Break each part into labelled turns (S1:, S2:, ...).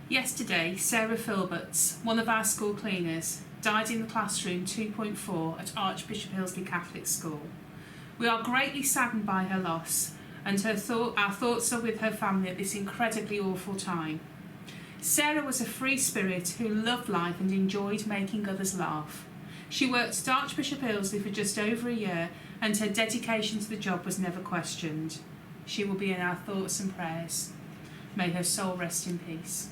S1: Yesterday, Sarah Filberts, one of our school cleaners, died in the classroom 2.4 at Archbishop Ilsley Catholic School. We are greatly saddened by her loss, and our thoughts are with her family at this incredibly awful time. Sarah was a free spirit who loved life and enjoyed making others laugh. She worked at Archbishop Ilsley for just over a year, and her dedication to the job was never questioned. She will be in our thoughts and prayers. May her soul rest in peace.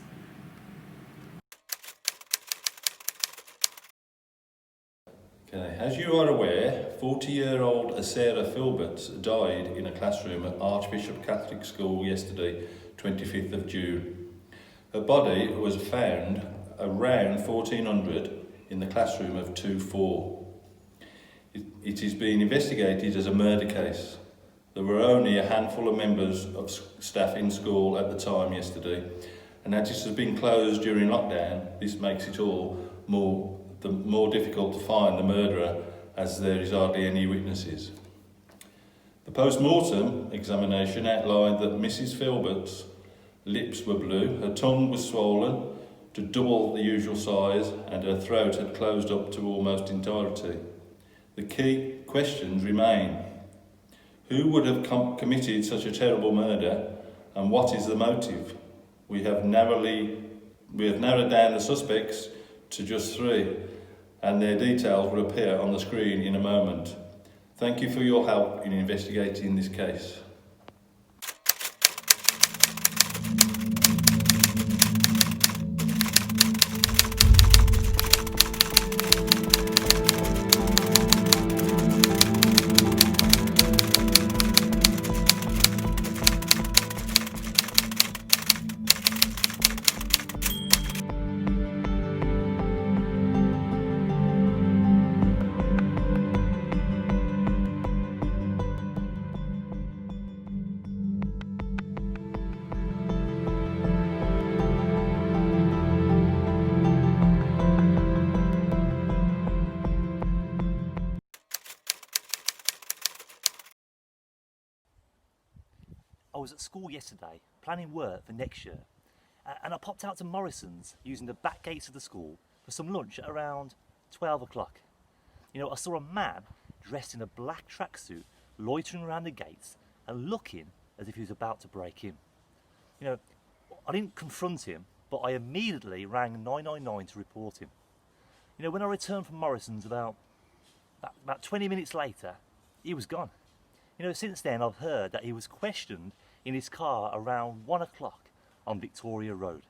S2: Okay. As you are aware, 40-year-old Sarah Filberts died in a classroom at Archbishop Catholic School yesterday, 25th of June. Her body was found around 1400 in the classroom of 2-4. It is being investigated as a murder case. There were only a handful of members of staff in school at the time yesterday, and as it has been closed during lockdown, this makes it all more difficult to find the murderer, as there is hardly any witnesses. The post-mortem examination outlined that Mrs. Filbert's lips were blue, her tongue was swollen to double the usual size, and her throat had closed up to almost entirety. The key questions remain. Who would have committed such a terrible murder, and what is the motive? We have narrowed down the suspects to just 3, and their details will appear on the screen in a moment. Thank you for your help in investigating this case.
S3: I was at school yesterday planning work for next year, and I popped out to Morrison's using the back gates of the school for some lunch at around 12 o'clock. I saw a man dressed in a black tracksuit loitering around the gates and looking as if he was about to break in. I didn't confront him, but I immediately rang 999 to report him. When I returned from Morrison's about 20 minutes later, he was gone. Since then I've heard that he was questioned in his car around 1 o'clock on Victoria Road.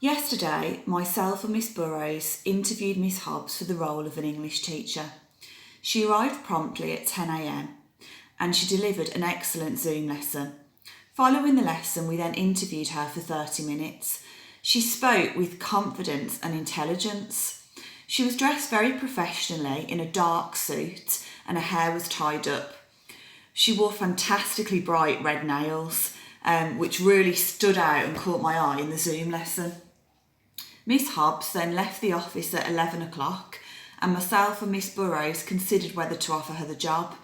S4: Yesterday, myself and Miss Burrows interviewed Miss Hobbs for the role of an English teacher. She arrived promptly at 10 a.m. and she delivered an excellent Zoom lesson. Following the lesson, we then interviewed her for 30 minutes. She spoke with confidence and intelligence. She was dressed very professionally in a dark suit and her hair was tied up. She wore fantastically bright red nails, which really stood out and caught my eye in the Zoom lesson. Miss Hobbs then left the office at 11 o'clock and myself and Miss Burrows considered whether to offer her the job.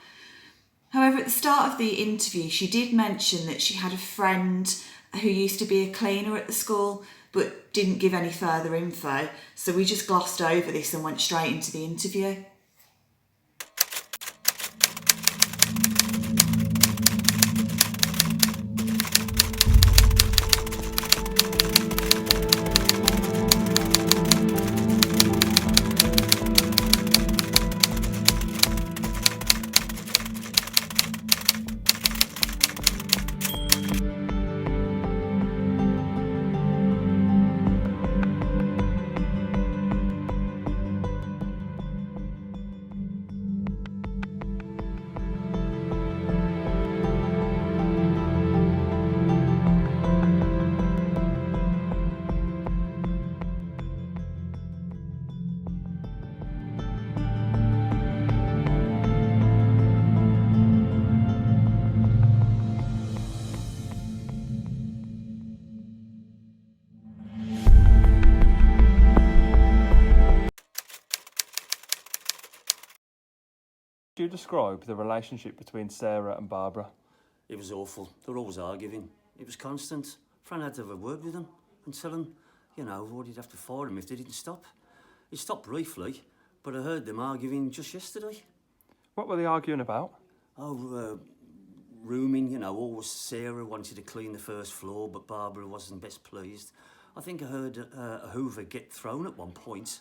S4: However, at the start of the interview, she did mention that she had a friend who used to be a cleaner at the school but didn't give any further info, so we just glossed over this and went straight into the interview.
S5: Do you describe the relationship between Sarah and Barbara?
S6: It was awful. They were always arguing. It was constant. Fran had to have a word with them and tell them, you know, what he'd have to fire them if they didn't stop. It stopped briefly, but I heard them arguing just yesterday.
S5: What were they arguing about?
S6: Oh, rooming, you know, always Sarah wanted to clean the first floor, but Barbara wasn't best pleased. I think I heard a hoover get thrown at one point.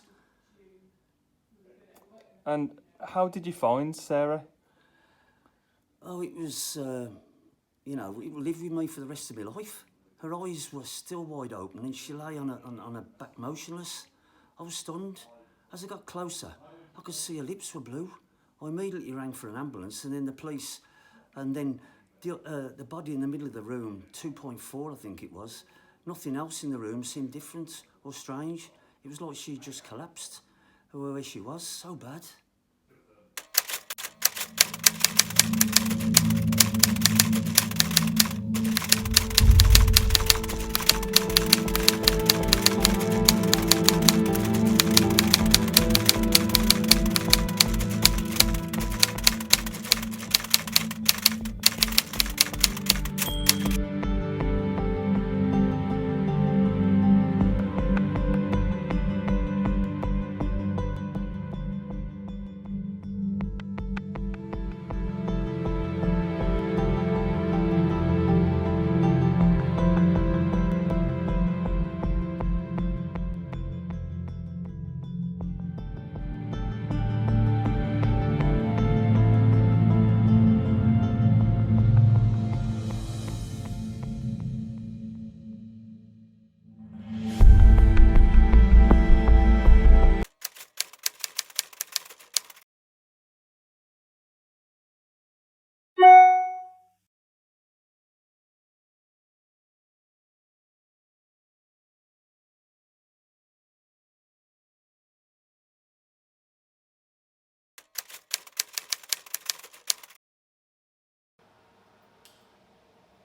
S5: And how did you find Sarah?
S6: Oh, it was, you know, it lived with me for the rest of my life. Her eyes were still wide open and she lay on her back motionless. I was stunned. As I got closer, I could see her lips were blue. I immediately rang for an ambulance and then the police. And then the body in the middle of the room, 2.4 I think it was. Nothing else in the room seemed different or strange. It was like she just collapsed. Where she was, so bad.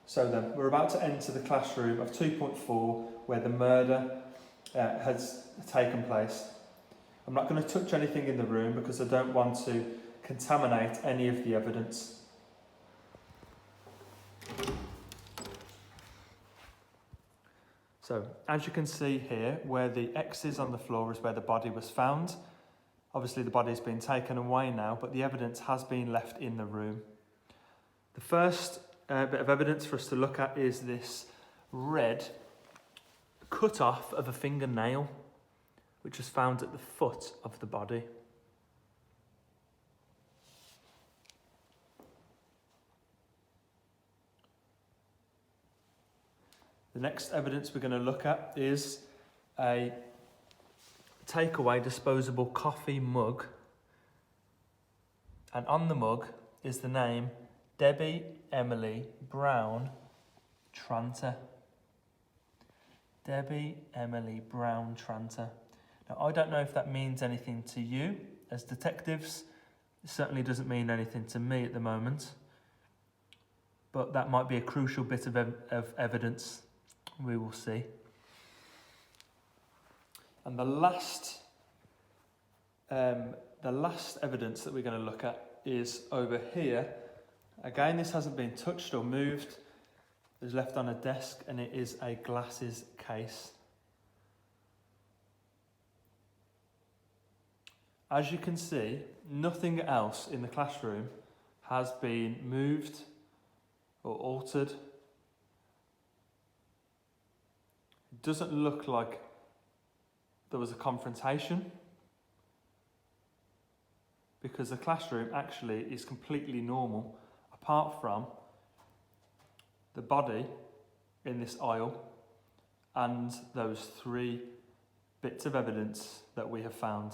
S5: So then, we're about to enter the classroom of 2.4 where the murder has taken place. I'm not going to touch anything in the room because I don't want to contaminate any of the evidence. So, as you can see here, where the X is on the floor is where the body was found. Obviously the body's been taken away now, but the evidence has been left in the room. The first bit of evidence for us to look at is this red cut off of a fingernail, which was found at the foot of the body. The next evidence we're going to look at is a takeaway disposable coffee mug. And on the mug is the name Debbie Emily Brown Tranter. Debbie Emily Brown Tranter. Now, I don't know if that means anything to you as detectives. It certainly doesn't mean anything to me at the moment. But that might be a crucial bit of evidence. We will see. And the last evidence that we're going to look at is over here. Again, this hasn't been touched or moved. It's left on a desk and it is a glasses case. As you can see, nothing else in the classroom has been moved or altered. It doesn't look like there was a confrontation because the classroom actually is completely normal apart from the body in this aisle and those 3 bits of evidence that we have found.